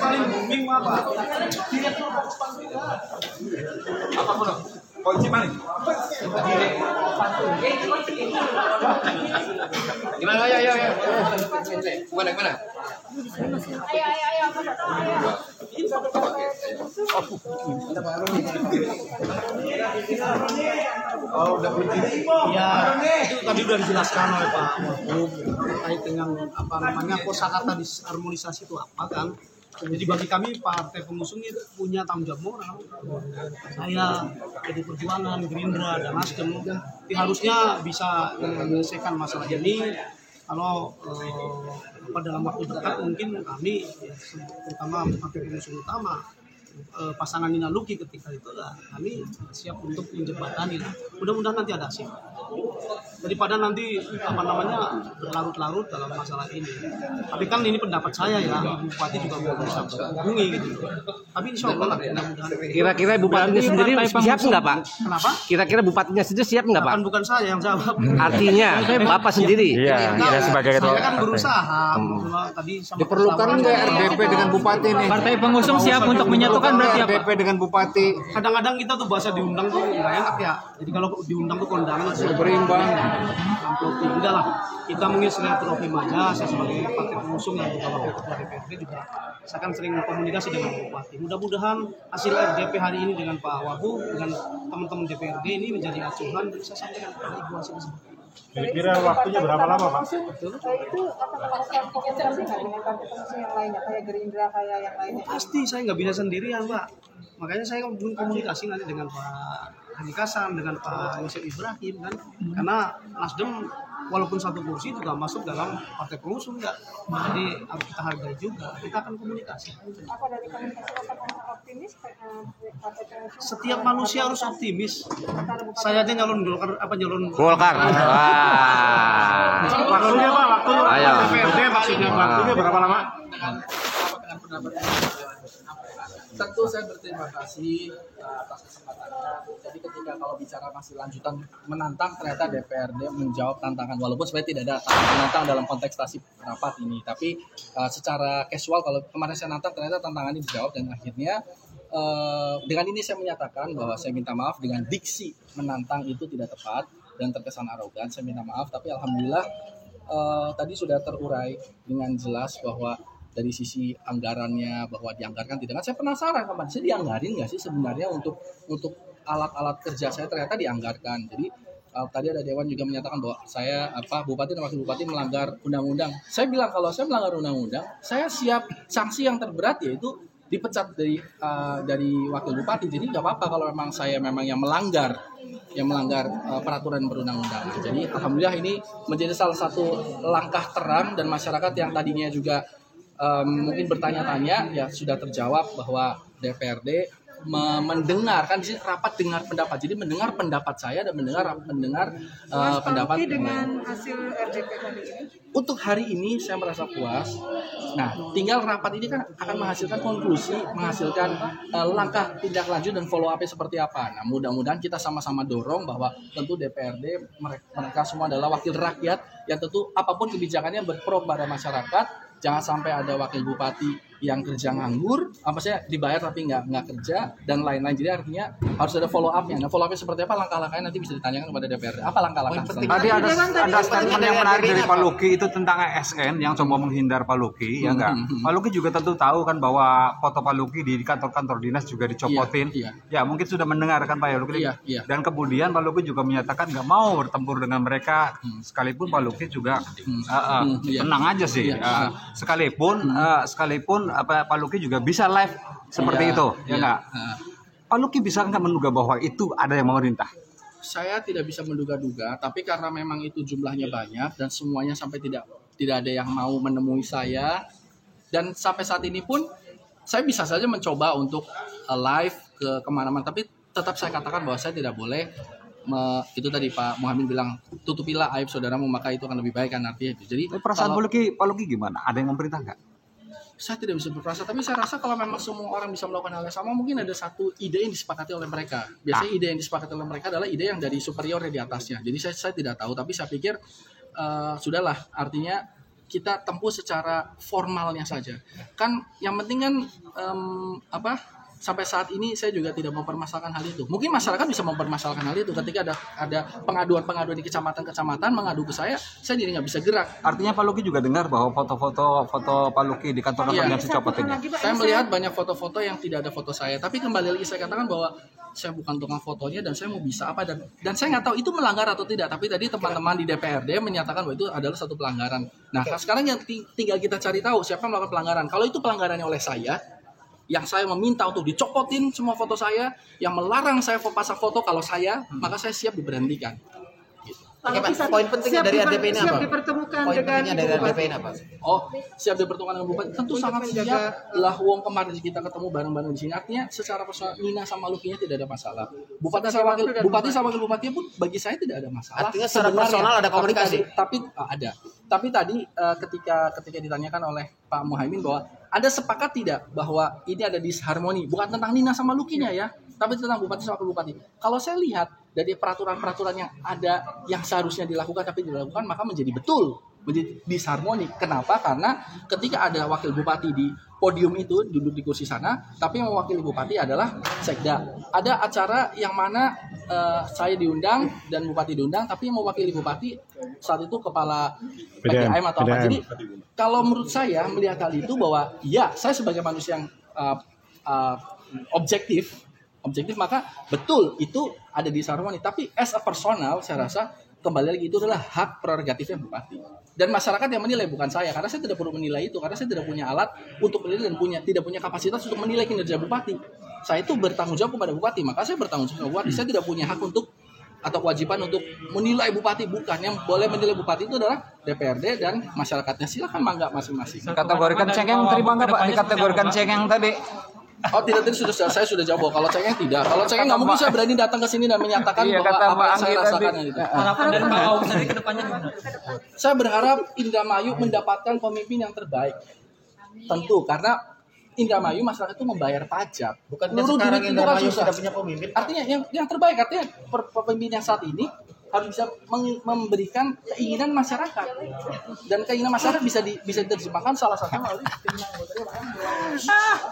paling booming apa? Apa pun? Kunci paling. Gimana? Ayo. Kemana? Ayo. Oh, udah berdiri. Ya, itu tadi udah dijelaskan oleh Pak Wagub terkait dengan apa namanya kosakata disharmonisasi itu apa kan? Jadi bagi kami partai pengusung itu punya tanggung jawab moral. Saya PDI Perjuangan, Gerindra, dan Nasdem harusnya bisa menyelesaikan masalah ini. Kalau dalam waktu dekat mungkin kami, terutama partai pengusung utama, pasangan Nina Luki ketika itu kami siap untuk menjembatani. Mudah-mudahan nanti ada hasil. Daripada nanti berlarut-larut dalam masalah ini. Tapi kan ini pendapat saya ya, Bupati juga mau bisa menghubungi gitu. Tapi insya Allah mudah-mudahan. Kira-kira Bupatinya sendiri siap nggak Pak? Kenapa? Kira-kira Bupatinya sendiri siap nggak Pak? Bukan saya yang jawab. Artinya Bapak sendiri. Iya, sebagai ketua. Saya kan berusaha. Tadi Diperlukan nggak RDP dengan Bupati nih? Partai pengusung siap untuk menyatukan berarti apa? RDP dengan Bupati. Kadang-kadang kita tuh bahasa diundang tuh nggak enak ya. Jadi kalau diundang tuh kondangan Berimbang. Enggak lah, kita mungkin silaturahim aja. Saya sebagai partai pengusung yang juga wakil ketua DPRD juga saya kan sering komunikasi dengan Bupati. Mudah-mudahan hasil RDP hari ini dengan Pak Wagub dengan teman-teman DPRD ini menjadi acuan dan saya sampaikan kepada Ibu hasil seperti ini. Kira-kira waktunya berapa lama Pak? Itu akan melakukan komunikasi nggak dengan partai pengusung yang lainnya, kayak Gerindra, kayak yang lainnya? Pasti saya nggak bisa sendirian Pak. Makanya saya belum komunikasi nanti dengan Pak Haji Kasan, dengan Pak Yusuf Ibrahim kan. Karena Nasdem walaupun satu kursi juga masuk dalam partai pengusung enggak. Jadi harus kita hargai juga. Kita akan komunikasi. Apa dari komunikasi akan optimis partai pengusung? Setiap manusia harus optimis. Saya aja nyalon Golkar. Golkar. Wah. Waktunya Pak, waktunya. Ayo. DPRD maksudnya waktunya berapa lama? Dengan pendapat tentu saya berterima kasih atas kesempatannya. Jadi ketika kalau bicara masih lanjutan menantang, ternyata DPRD menjawab tantangan walaupun sebenarnya tidak ada menantang dalam kontestasi rapat ini. Tapi secara casual kalau kemarin saya nantang ternyata tantangan ini dijawab dan akhirnya dengan ini saya menyatakan bahwa saya minta maaf dengan diksi menantang itu tidak tepat dan terkesan arogan. Saya minta maaf tapi alhamdulillah tadi sudah terurai dengan jelas bahwa dari sisi anggarannya bahwa dianggarkan tidak. Saya penasaran kapan sih dianggarin nggak sih sebenarnya untuk alat-alat kerja saya ternyata dianggarkan. Jadi tadi ada Dewan juga menyatakan bahwa saya Bupati dan Wakil Bupati melanggar undang-undang. Saya bilang kalau saya melanggar undang-undang, saya siap sanksi yang terberat yaitu dipecat dari Wakil Bupati. Jadi nggak apa-apa kalau memang saya memang yang melanggar peraturan perundang-undangan. Jadi alhamdulillah ini menjadi salah satu langkah terang dan masyarakat yang tadinya juga mungkin bertanya-tanya ya sudah terjawab bahwa DPRD mendengar kan di sini rapat dengar pendapat. Jadi mendengar pendapat saya dan mendengar pendapat dengan hasil RDP kali ini. Untuk hari ini saya merasa puas. Nah, tinggal rapat ini kan akan menghasilkan konklusi, menghasilkan langkah tindak lanjut dan follow up-nya seperti apa. Nah, mudah-mudahan kita sama-sama dorong bahwa tentu DPRD mereka semua adalah wakil rakyat yang tentu apapun kebijakannya berpro pada masyarakat. Jangan sampai ada wakil bupati yang kerja nganggur, dibayar tapi nggak kerja dan lain-lain. Jadi artinya harus ada follow up-nya. Nah, follow up-nya seperti apa? Langkah-langkahnya nanti bisa ditanyakan kepada DPRD. Apa langkah-langkah? Tadi ada statement yang menarik dari Pak Luki itu tentang ASN yang coba menghindar Pak Luki, ya enggak? Pak Luki juga tentu tahu kan bahwa foto Pak Luki di kantor-kantor dinas juga dicopotin. Iya. Ya mungkin sudah mendengarkan Pak Luki. Iya. Dan kemudian Pak Luki juga menyatakan nggak mau bertempur dengan mereka, sekalipun Pak Luki juga tenang aja sih. Sekalipun Pak Luki juga bisa live seperti itu, ya enggak? Pak Luki bisa nggak menduga bahwa itu ada yang memerintah? Saya tidak bisa menduga-duga, tapi karena memang itu jumlahnya banyak dan semuanya sampai tidak ada yang mau menemui saya, dan sampai saat ini pun saya bisa saja mencoba untuk live ke kemana-mana, tapi tetap saya katakan bahwa saya tidak boleh itu tadi Pak Muhammad bilang tutupilah aib saudaramu maka itu akan lebih baik kan artinya itu. Jadi perasaan Pak Luki gimana? Ada yang memerintah nggak? Saya tidak bisa berperasa, tapi saya rasa kalau memang semua orang bisa melakukan hal yang sama, mungkin ada satu ide yang disepakati oleh mereka. Biasanya ide yang disepakati oleh mereka adalah ide yang dari superior di atasnya. Jadi saya tidak tahu, tapi saya pikir sudahlah. Artinya kita tempuh secara formalnya saja. Kan yang penting kan sampai saat ini saya juga tidak mempermasalahkan hal itu. Mungkin masyarakat bisa mempermasalahkan hal itu ketika ada pengaduan-pengaduan di kecamatan-kecamatan mengadu ke saya jadi nggak bisa gerak. Artinya Pak Luki juga dengar bahwa foto Pak Luki di kantor yang dicopot ini. Saya melihat banyak foto-foto yang tidak ada foto saya. Tapi kembali lagi saya katakan bahwa saya bukan tukang fotonya dan saya mau bisa apa dan saya nggak tahu itu melanggar atau tidak. Tapi tadi teman-teman di DPRD menyatakan bahwa itu adalah satu pelanggaran. Nah sekarang yang tinggal kita cari tahu siapa yang melakukan pelanggaran. Kalau itu pelanggarannya oleh saya, yang saya meminta untuk dicopotin semua foto saya, yang melarang saya pasang foto kalau saya, maka saya siap diberhentikan. Oke, Pak. Poin pentingnya dari RDP ini apa? Siap dipertemukan Poin dengan pentingnya dari RDP ini apa? Oh, siap dipertemukan dengan Bupati. Tentu sangat siap. Lah wong kemarin kita ketemu bareng-bareng di sini. Artinya secara personal Nina sama Lukinya tidak ada masalah. Bupati sama wakil bupati pun bagi saya tidak ada masalah. Artinya secara personal ada komunikasi. Tapi ada. Tapi tadi ketika ditanyakan oleh Pak Muhaimin bahwa ada sepakat tidak bahwa ini ada disharmoni, bukan tentang Nina sama Lukinya ya, tapi tentang bupati sama wakil bupati. Kalau saya lihat dari peraturan-peraturan yang ada yang seharusnya dilakukan tapi tidak dilakukan, maka menjadi disharmoni. Kenapa? Karena ketika ada wakil bupati di podium itu duduk di kursi sana, tapi yang mewakili bupati adalah sekda. Ada acara yang mana saya diundang dan bupati diundang, tapi yang mewakili bupati saat itu kepala PDAM atau apa. Jadi kalau menurut saya melihat hal itu bahwa ya saya sebagai manusia yang objektif maka betul itu ada di disharmoni. Tapi as a personal saya rasa kembali lagi itu adalah hak prerogatifnya bupati. Dan masyarakat yang menilai bukan saya, karena saya tidak perlu menilai itu, karena saya tidak punya alat untuk menilai dan tidak punya kapasitas untuk menilai kinerja bupati. Saya itu bertanggung jawab kepada bupati, maka saya bertanggung jawab kepada bupati. Saya tidak punya hak untuk atau kewajiban untuk menilai bupati, bukan. Yang boleh menilai bupati itu adalah DPRD dan masyarakatnya. Silakan mangga masing-masing. Kategorikan cengeng terima nggak Pak? Dikategorikan cengeng tadi. Oh tidak, tadi saya sudah jawab. Kalau cengeng tidak. Kalau cengeng nggak mungkin saya berani datang ke sini dan menyatakan bahwa apa yang saya rasakan itu. Harapan dari Pak Aung sendiri ke depannya gimana? Saya berharap Indramayu mendapatkan pemimpin yang terbaik. Tentu karena Indramayu masyarakat itu membayar pajak. Bukan sekarang Indramayu sudah punya pemimpin. Artinya yang terbaik, artinya pemimpin yang saat ini harus bisa memberikan keinginan masyarakat, dan keinginan masyarakat bisa diterjemahkan salah satunya melalui keinginan masyarakat.